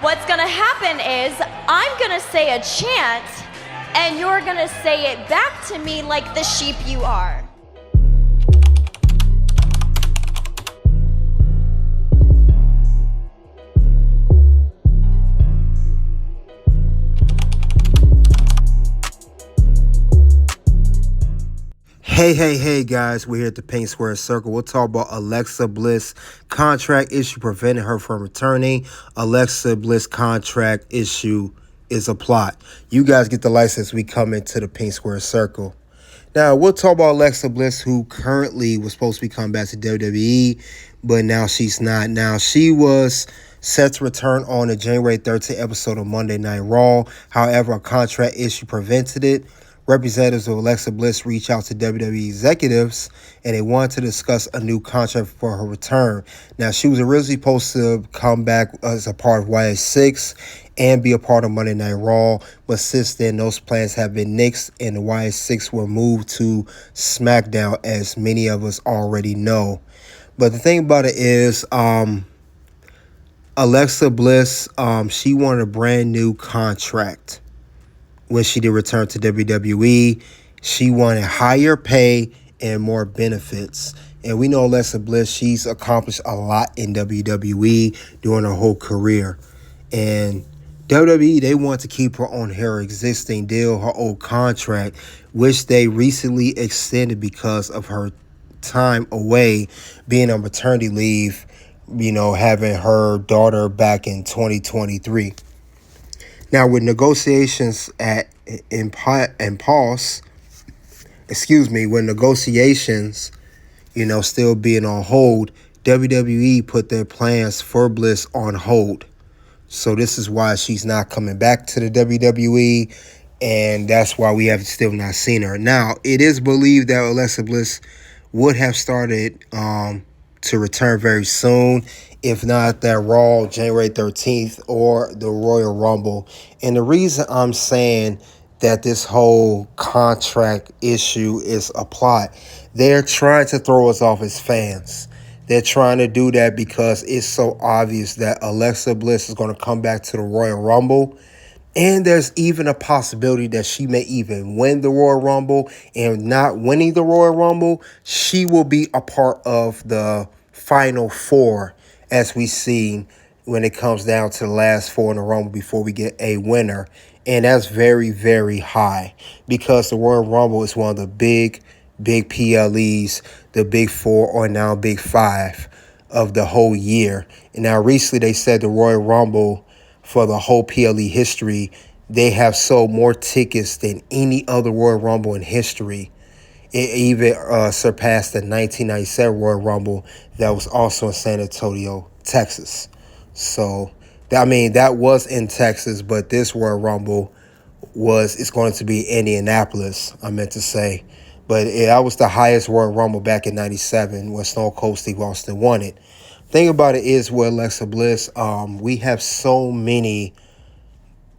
What's gonna happen is I'm gonna say a chant and you're gonna say it back to me like the sheep you are. Hey guys, we're here at the Pink Square Circle. We'll talk about Alexa Bliss contract issue preventing her from returning. Alexa Bliss contract issue is a plot. You guys get the license, we come into the Pink Square Circle. Now, we'll talk about Alexa Bliss, who currently was supposed to be coming back to WWE, but now she's not. Now, she was set to return on the January 13th episode of Monday Night Raw. However, a contract issue prevented it. Representatives of Alexa Bliss reached out to WWE executives and they wanted to discuss a new contract for her return. Now, she was originally supposed to come back as a part of Wyatt Sicks and be a part of Monday Night Raw, but since then, those plans have been nixed and the Wyatt Sicks were moved to Smackdown, as many of us already know. But the thing about it is, Alexa Bliss, she wanted a brand new contract. When she did return to WWE, she wanted higher pay and more benefits. And we know Alexa Bliss, she's accomplished a lot in WWE during her whole career. And WWE, they want to keep her on her existing deal, her old contract, which they recently extended because of her time away, being on maternity leave, having her daughter back in 2023. Now, with negotiations at impasse, when negotiations, still being on hold, WWE put their plans for Bliss on hold. So this is why she's not coming back to the WWE, and that's why we have still not seen her. Now, it is believed that Alexa Bliss would have started to return very soon, if not that Raw January 13th or the Royal Rumble. And the reason I'm saying that this whole contract issue is a plot, they're trying to throw us off as fans. They're trying to do that because it's so obvious that Alexa Bliss is going to come back to the Royal Rumble. And there's even a possibility that she may even win the Royal Rumble. And not winning the Royal Rumble, she will be a part of the Final Four, as we see when it comes down to the last four in the Rumble before we get a winner. And that's very, very high because the Royal Rumble is one of the big PLEs, the big four or now big five of the whole year. And now recently they said the Royal Rumble, for the whole PLE history, they have sold more tickets than any other Royal Rumble in history. It even surpassed the 1997 Royal Rumble that was also in San Antonio, Texas. So, that was in Texas, but this Royal Rumble it's going to be Indianapolis, I meant to say. But that was the highest Royal Rumble back in 97 when Stone Cold Steve Austin won it. Thing about it is with Alexa Bliss, we have so many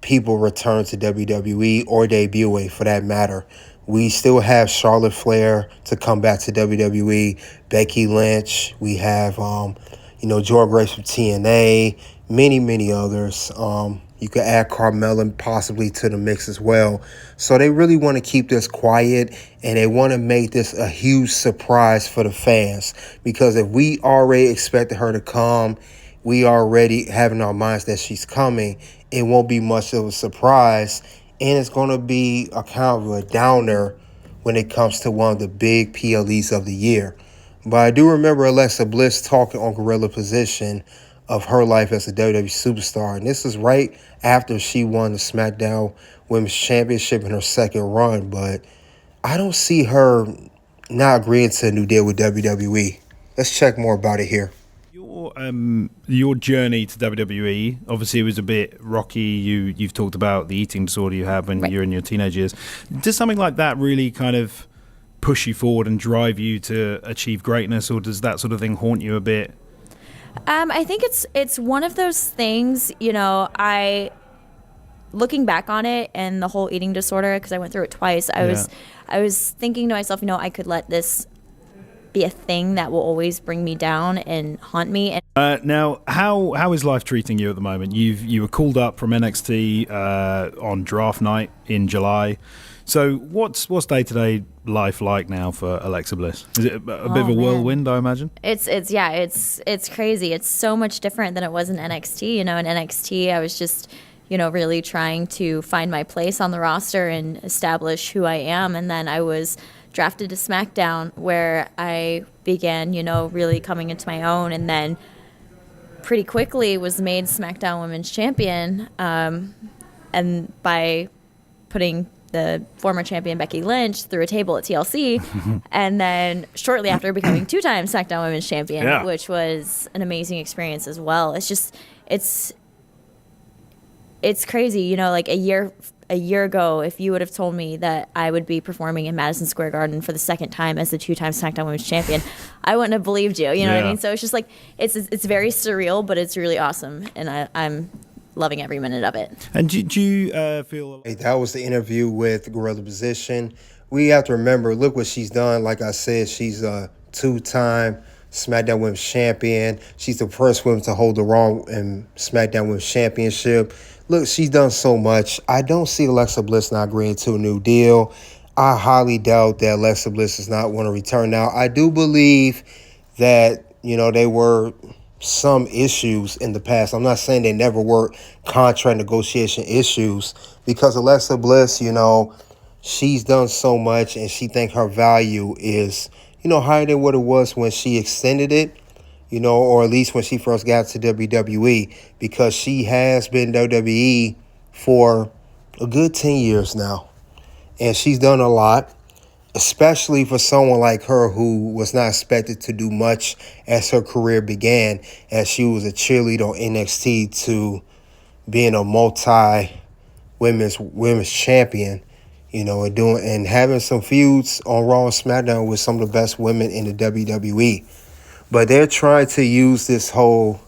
people return to WWE or debut for that matter. We still have Charlotte Flair to come back to WWE, Becky Lynch. We have, Jordynne Grace from TNA, many others. You could add Carmella possibly to the mix as well. So they really want to keep this quiet, and they want to make this a huge surprise for the fans. Because if we already expected her to come, we already have in our minds that she's coming, it won't be much of a surprise. And it's going to be a kind of a downer when it comes to one of the big PLEs of the year. But I do remember Alexa Bliss talking on Gorilla Position of her life as a WWE superstar. And this is right after she won the Smackdown Women's Championship in her second run. But I don't see her not agreeing to a new deal with WWE. Let's check more about it here. Your journey to WWE, obviously it was a bit rocky. You've talked about the eating disorder you had when you're in your teenage years. Does something like that really kind of push you forward and drive you to achieve greatness, or does that sort of thing haunt you a bit? I think it's one of those things, I looking back on it and the whole eating disorder, because I went through it twice, I was thinking to myself, I could let this be a thing that will always bring me down and haunt me. And now, how is life treating you at the moment? You were called up from NXT on draft night in July. So what's day-to-day life like now for Alexa Bliss? Is it a bit of a whirlwind, I imagine? It's crazy. It's so much different than it was in NXT. In NXT, I was just, really trying to find my place on the roster and establish who I am. And then I was drafted to Smackdown, where I began, really coming into my own. And then pretty quickly was made Smackdown Women's Champion, and by putting the former champion Becky Lynch through a table at TLC, and then shortly after becoming two-time SmackDown Women's Champion, which was an amazing experience as well. It's crazy, like a year ago, if you would have told me that I would be performing in Madison Square Garden for the second time as the two-time SmackDown Women's Champion, I wouldn't have believed you. You know what I mean? So it's just like it's very surreal, but it's really awesome, and I'm loving every minute of it. And do you feel... That was the interview with Gorilla Position. We have to remember, look what she's done. Like I said, she's a two-time SmackDown Women's Champion. She's the first woman to hold the Raw and SmackDown Women's Championship. Look, she's done so much. I don't see Alexa Bliss not agreeing to a new deal. I highly doubt that Alexa Bliss does not want to return. Now, I do believe that, they were some issues in the past. I'm not saying they never were contract negotiation issues, because Alexa Bliss, she's done so much, and she think her value is, higher than what it was when she extended it, or at least when she first got to WWE, because she has been WWE for a good 10 years now, and she's done a lot, especially for someone like her who was not expected to do much as her career began, as she was a cheerleader on NXT to being a multi-women's champion, and having some feuds on Raw and SmackDown with some of the best women in the WWE. But they're trying to use this whole,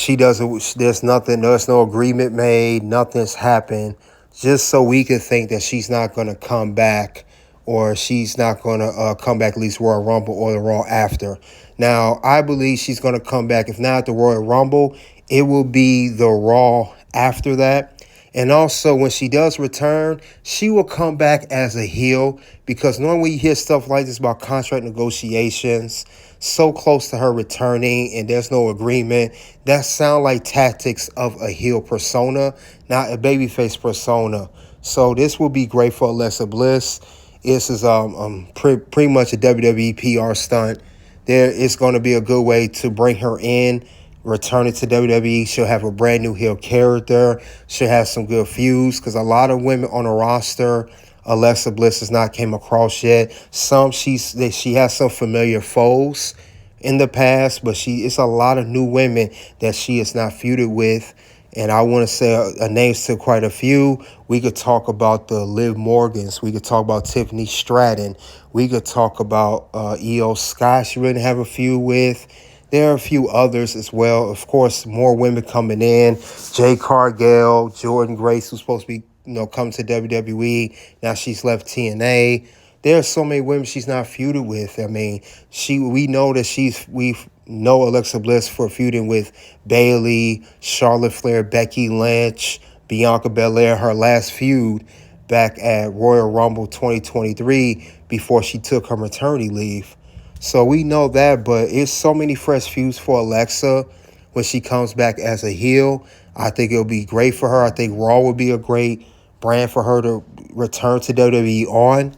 there's no agreement made, nothing's happened, just so we could think that she's not going to come back, or she's not going to come back at least Royal Rumble or the Raw after. Now, I believe she's going to come back. If not the Royal Rumble, it will be the Raw after that. And also, when she does return, she will come back as a heel, because normally you hear stuff like this about contract negotiations so close to her returning and there's no agreement. That sound like tactics of a heel persona, not a babyface persona. So this will be great for Alexa Bliss. This is pretty much a WWE PR stunt. It's going to be a good way to bring her in, return it to WWE. She'll have a brand new heel character. She'll have some good feuds, because a lot of women on the roster, Alexa Bliss has not came across yet. She has some familiar foes in the past, but it's a lot of new women that she is not feuded with. And I want to say names to quite a few. We could talk about the Liv Morgans. We could talk about Tiffany Stratton. We could talk about Io Sky. She really have a feud with. There are a few others as well. Of course, more women coming in. Jade Cargill, Jordan Grace, who's supposed to be come to WWE. Now she's left TNA. There are so many women she's not feuded with. I mean, we know that we know Alexa Bliss for feuding with Bayley, Charlotte Flair, Becky Lynch, Bianca Belair, her last feud back at Royal Rumble 2023 before she took her maternity leave. So we know that, but it's so many fresh feuds for Alexa when she comes back as a heel. I think it'll be great for her. I think Raw will be a great brand for her to return to WWE on.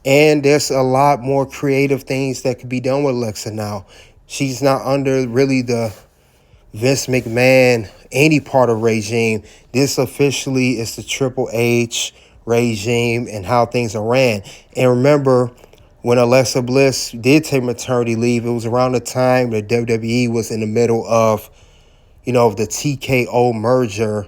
And there's a lot more creative things that could be done with Alexa now. She's not under really the Vince McMahon, any part of regime. This officially is the Triple H regime and how things are ran. And remember, when Alexa Bliss did take maternity leave, it was around the time that WWE was in the middle of, the TKO merger.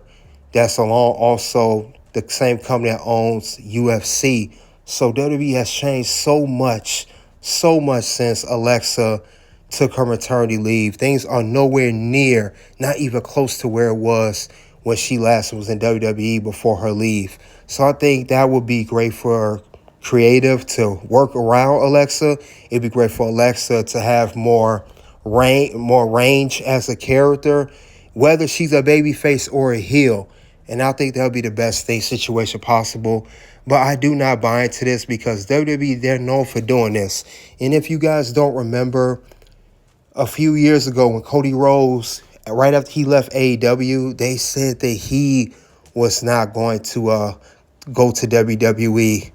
That's along also the same company that owns UFC. So WWE has changed so much since Alexa took her maternity leave. Things are nowhere near, not even close to where it was when she last was in WWE before her leave. So I think that would be great for creative to work around Alexa. It'd be great for Alexa to have more range as a character, whether she's a babyface or a heel. And I think that'll be the best situation possible. But I do not buy into this because WWE, they're known for doing this. And if you guys don't remember, a few years ago when Cody Rhodes, right after he left AEW, they said that he was not going to go to WWE.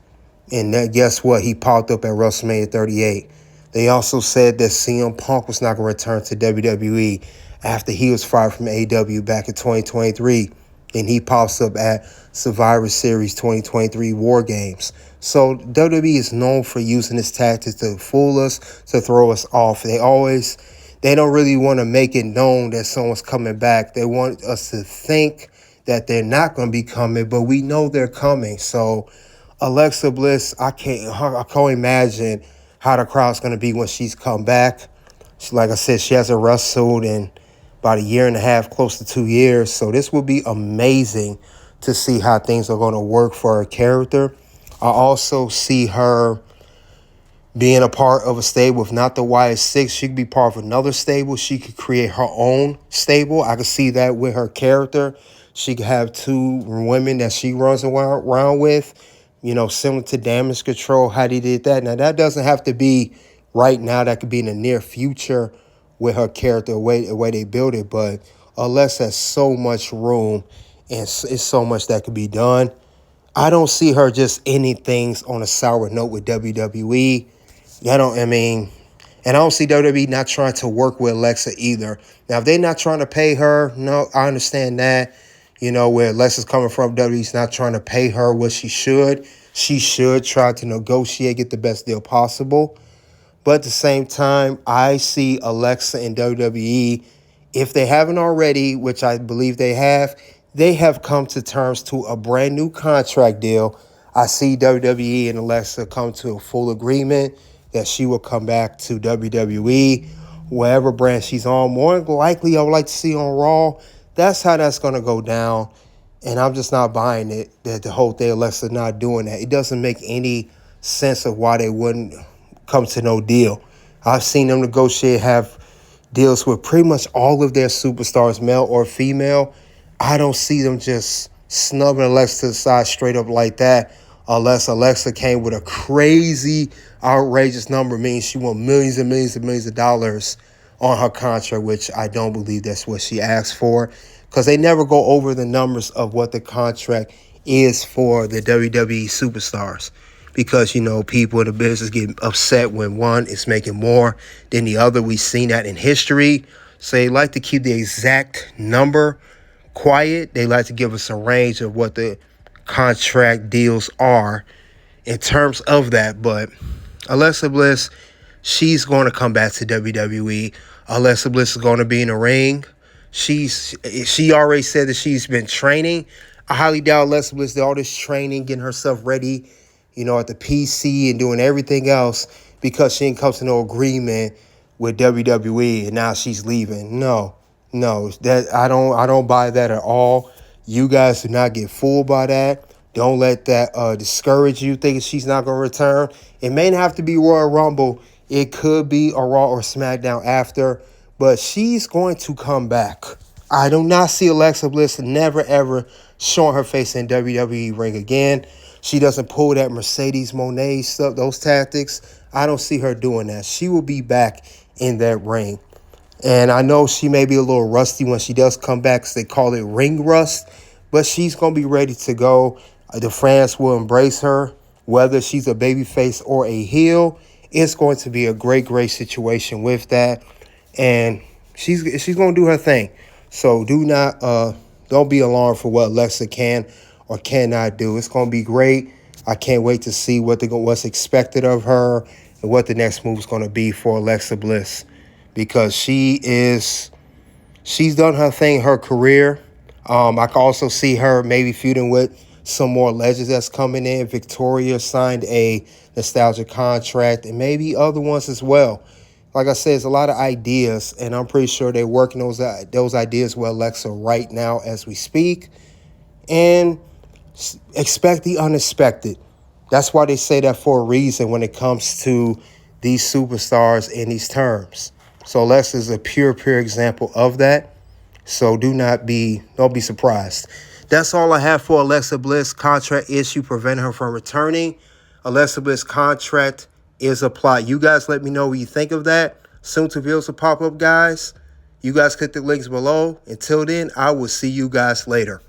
And guess what? He popped up at WrestleMania 38. They also said that CM Punk was not going to return to WWE after he was fired from AEW back in 2023. And he pops up at Survivor Series 2023 War Games. So WWE is known for using this tactic to fool us, to throw us off. They don't really want to make it known that someone's coming back. They want us to think that they're not going to be coming, but we know they're coming. So Alexa Bliss, I can't imagine how the crowd's going to be when she's come back. Like I said, she hasn't wrestled in about a year and a half, close to 2 years. So this will be amazing to see how things are going to work for her character. I also see her being a part of a stable. If not the Wyatt Sicks, she could be part of another stable. She could create her own stable. I could see that with her character. She could have 2 women that she runs around with, similar to Damage Control, how they did that. Now, that doesn't have to be right now. That could be in the near future with her character, the way they build it. But Alexa has so much room, and it's so much that could be done. I don't see her just ending things on a sour note with WWE. And I don't see WWE not trying to work with Alexa either. Now, if they're not trying to pay her, no, I understand that. Where Alexa's coming from, WWE's not trying to pay her what she should. She should try to negotiate, get the best deal possible. But at the same time, I see Alexa and WWE, if they haven't already, which I believe they have come to terms to a brand new contract deal. I see WWE and Alexa come to a full agreement that she will come back to WWE, wherever brand she's on. More likely, I would like to see on Raw. That's how that's going to go down. And I'm just not buying it, that the whole thing, Alexa not doing that. It doesn't make any sense of why they wouldn't come to no deal. I've seen them negotiate, have deals with pretty much all of their superstars, male or female. I don't see them just snubbing Alexa to the side straight up like that, unless Alexa came with a crazy, outrageous number, meaning she won millions and millions and millions of dollars on her contract, which I don't believe that's what she asked for, because they never go over the numbers of what the contract is for the WWE superstars. Because, people in the business get upset when one is making more than the other. We've seen that in history. So they like to keep the exact number quiet. They like to give us a range of what the contract deals are in terms of that. But Alexa Bliss, she's going to come back to WWE. Alexa Bliss is going to be in the ring. She already said that she's been training. I highly doubt Alexa Bliss did all this training, getting herself ready, at the PC and doing everything else because she didn't come to no agreement with WWE and now she's leaving. No, that I don't buy that at all. You guys do not get fooled by that. Don't let that discourage you thinking she's not going to return. It may not have to be Royal Rumble. It could be a Raw or SmackDown after, but she's going to come back. I do not see Alexa Bliss never, ever showing her face in WWE ring again. She doesn't pull that Mercedes Moné stuff, those tactics. I don't see her doing that. She will be back in that ring. And I know she may be a little rusty when she does come back, because they call it ring rust, but she's going to be ready to go. The fans will embrace her, whether she's a babyface or a heel. It's going to be a great, great situation with that. And she's going to do her thing. So don't be alarmed for what Alexa can or cannot do. It's going to be great. I can't wait to see what's expected of her and what the next move is going to be for Alexa Bliss, because she's done her thing, her career. I can also see her maybe feuding with some more legends that's coming in. Victoria signed a nostalgia contract, and maybe other ones as well. Like I said, there's a lot of ideas, and I'm pretty sure they're working those ideas with Alexa right now as we speak. And expect the unexpected. That's why they say that for a reason when it comes to these superstars in these terms. So Alexa is a pure example of that. So don't be surprised. That's all I have for Alexa Bliss. Contract issue preventing her from returning. Alexa Bliss contract is applied. You guys let me know what you think of that. Soon to videos will pop up, guys. You guys click the links below. Until then, I will see you guys later.